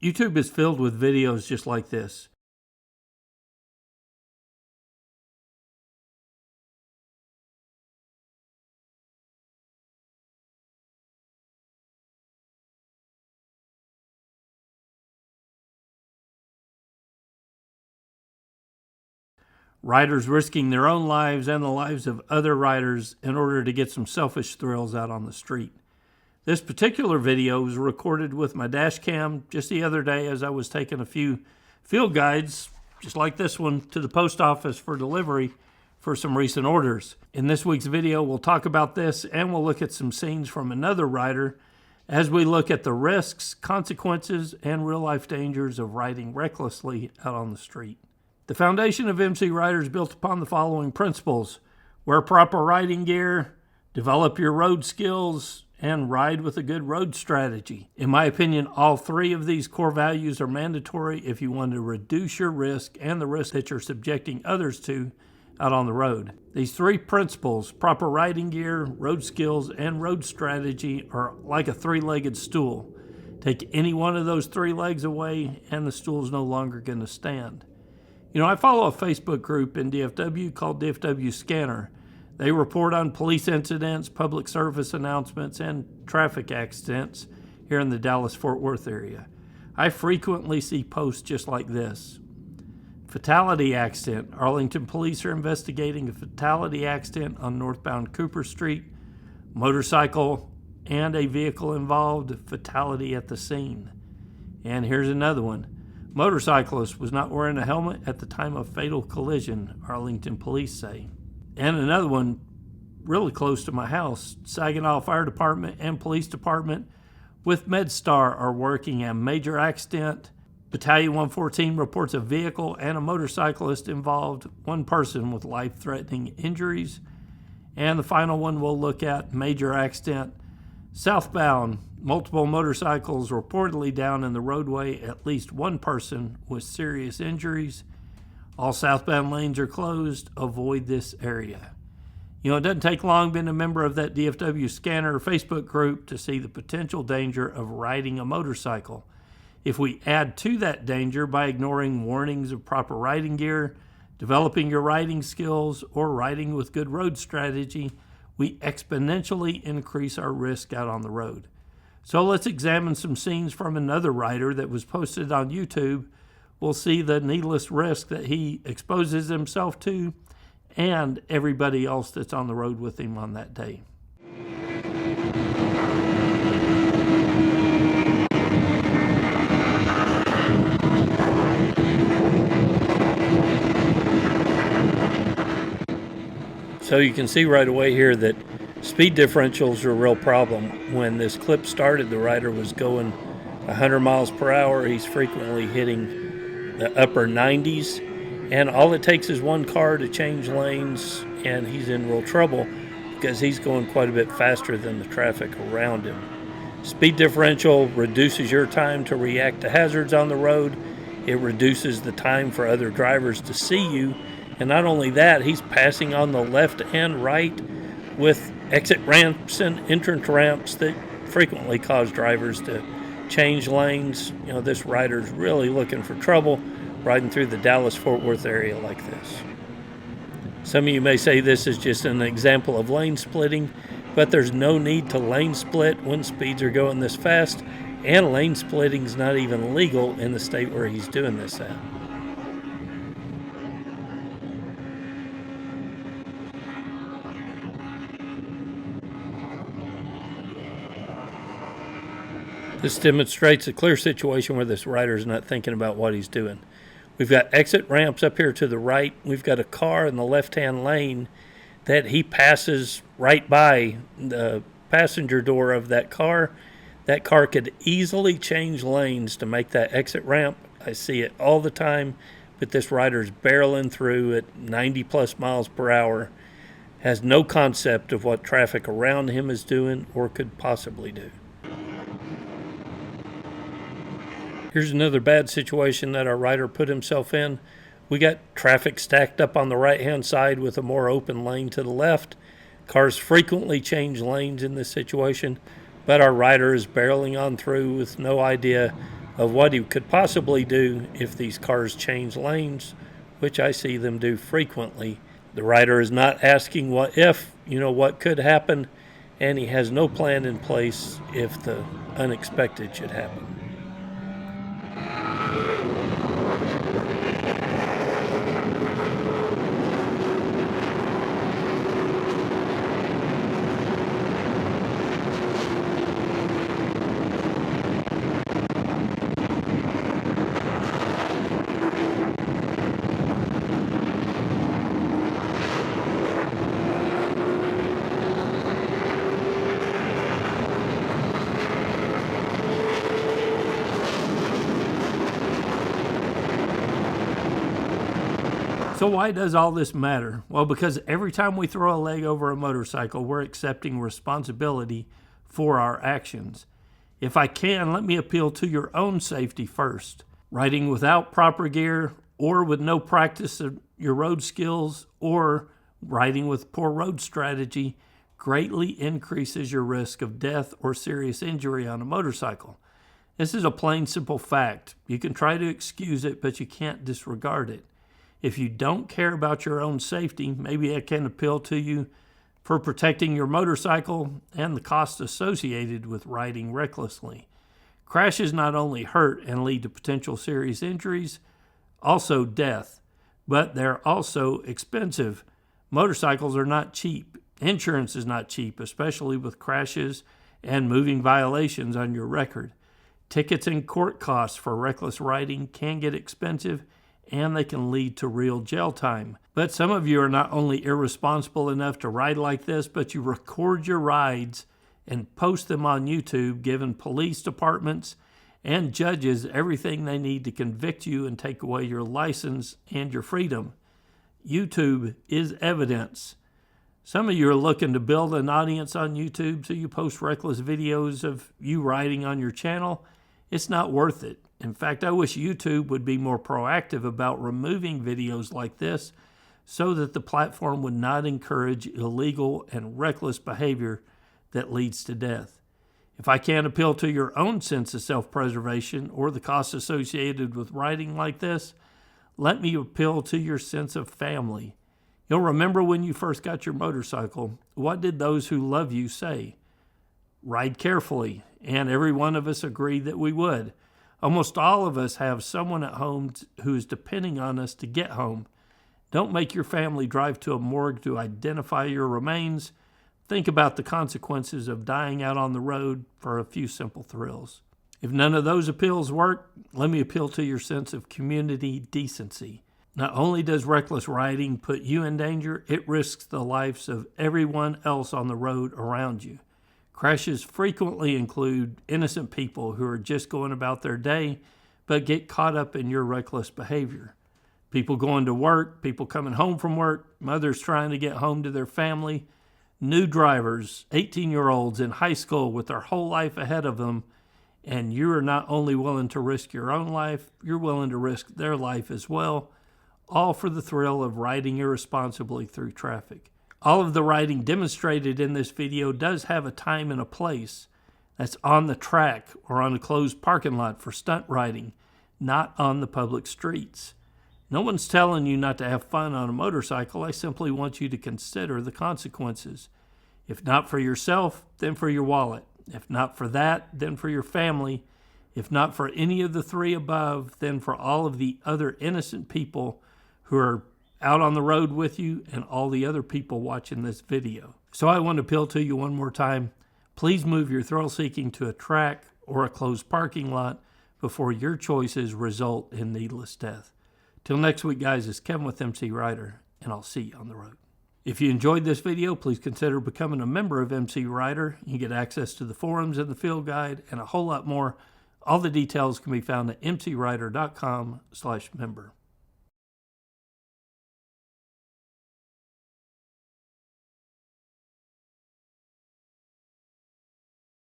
YouTube is filled with videos just like this. Riders risking their own lives and the lives of other riders in order to get some selfish thrills out on the street. This particular video was recorded with my dash cam just the other day as I was taking a few field guides, just like this one, to the post office for delivery for some recent orders. In this week's video, we'll talk about this and we'll look at some scenes from another rider as we look at the risks, consequences, and real-life dangers of riding recklessly out on the street. The foundation of MCrider is built upon the following principles: wear proper riding gear, develop your road skills, and ride with a good road strategy. In my opinion, all three of these core values are mandatory if you want to reduce your risk and the risk that you're subjecting others to out on the road. These three principles, proper riding gear, road skills, and road strategy, are like a three-legged stool. Take any one of those three legs away and the stool is no longer going to stand. You know, I follow a Facebook group in DFW called DFW Scanner. They report on police incidents, public service announcements, and traffic accidents here in the Dallas-Fort Worth area. I frequently see posts just like this. Fatality accident. Arlington police are investigating a fatality accident on northbound Cooper Street. Motorcycle and a vehicle involved, fatality at the scene. And here's another one. Motorcyclist was not wearing a helmet at the time of fatal collision, Arlington police say. And another one really close to my house. Saginaw Fire Department and Police Department with MedStar are working a major accident. Battalion 114 reports a vehicle and a motorcyclist involved, one person with life-threatening injuries. And the final one we'll look at, major accident. Southbound, multiple motorcycles reportedly down in the roadway, at least one person with serious injuries. All southbound lanes are closed. Avoid this area. You know, it doesn't take long being a member of that DFW Scanner Facebook group to see the potential danger of riding a motorcycle. If we add to that danger by ignoring warnings of proper riding gear, developing your riding skills, or riding with good road strategy, we exponentially increase our risk out on the road. So let's examine some scenes from another rider that was posted on YouTube. We'll see the needless risk that he exposes himself to and everybody else that's on the road with him on that day. So you can see right away here that speed differentials are a real problem. When this clip started, the rider was going 100 miles per hour. He's frequently hitting the upper 90s, and all it takes is one car to change lanes and he's in real trouble because he's going quite a bit faster than the traffic around him. Speed differential reduces your time to react to hazards on the road. It reduces the time for other drivers to see you, and not only that, he's passing on the left and right with exit ramps and entrance ramps that frequently cause drivers to change lanes. You know, this rider's really looking for trouble riding through the Dallas-Fort Worth area like this. Some of you may say this is just an example of lane splitting, but there's no need to lane split when speeds are going this fast, and lane splitting is not even legal in the state where he's doing this at. This demonstrates a clear situation where this rider is not thinking about what he's doing. We've got exit ramps up here to the right. We've got a car in the left-hand lane that he passes right by the passenger door of that car. That car could easily change lanes to make that exit ramp. I see it all the time, but this rider's barreling through at 90 plus miles per hour, has no concept of what traffic around him is doing or could possibly do. Here's another bad situation that our rider put himself in. We got traffic stacked up on the right-hand side with a more open lane to the left. Cars frequently change lanes in this situation, but our rider is barreling on through with no idea of what he could possibly do if these cars change lanes, which I see them do frequently. The rider is not asking what if, what could happen, and he has no plan in place if the unexpected should happen. So why does all this matter? Well, because every time we throw a leg over a motorcycle, we're accepting responsibility for our actions. If I can, let me appeal to your own safety first. Riding without proper gear or with no practice of your road skills or riding with poor road strategy greatly increases your risk of death or serious injury on a motorcycle. This is a plain, simple fact. You can try to excuse it, but you can't disregard it. If you don't care about your own safety, maybe I can appeal to you for protecting your motorcycle and the costs associated with riding recklessly. Crashes not only hurt and lead to potential serious injuries, also death, but they're also expensive. Motorcycles are not cheap. Insurance is not cheap, especially with crashes and moving violations on your record. Tickets and court costs for reckless riding can get expensive, and they can lead to real jail time. But some of you are not only irresponsible enough to ride like this, but you record your rides and post them on YouTube, giving police departments and judges everything they need to convict you and take away your license and your freedom. YouTube is evidence. Some of you are looking to build an audience on YouTube, so you post reckless videos of you riding on your channel. It's not worth it. In fact, I wish YouTube would be more proactive about removing videos like this so that the platform would not encourage illegal and reckless behavior that leads to death. If I can't appeal to your own sense of self-preservation or the costs associated with riding like this, let me appeal to your sense of family. You'll remember when you first got your motorcycle, what did those who love you say? Ride carefully, and every one of us agreed that we would. Almost all of us have someone at home who is depending on us to get home. Don't make your family drive to a morgue to identify your remains. Think about the consequences of dying out on the road for a few simple thrills. If none of those appeals work, let me appeal to your sense of community decency. Not only does reckless riding put you in danger, it risks the lives of everyone else on the road around you. Crashes frequently include innocent people who are just going about their day, but get caught up in your reckless behavior. People going to work, people coming home from work, mothers trying to get home to their family, new drivers, 18-year-olds in high school with their whole life ahead of them, and you are not only willing to risk your own life, you're willing to risk their life as well, all for the thrill of riding irresponsibly through traffic. All of the riding demonstrated in this video does have a time and a place. That's on the track or on a closed parking lot for stunt riding, not on the public streets. No one's telling you not to have fun on a motorcycle. I simply want you to consider the consequences. If not for yourself, then for your wallet. If not for that, then for your family. If not for any of the three above, then for all of the other innocent people who are out on the road with you and all the other people watching this video. So I want to appeal to you one more time. Please move your thrill seeking to a track or a closed parking lot before your choices result in needless death. Till next week, guys, it's Kevin with MCrider, and I'll see you on the road. If you enjoyed this video, please consider becoming a member of MCrider. You get access to the forums and the field guide and a whole lot more. All the details can be found at mcrider.com/member.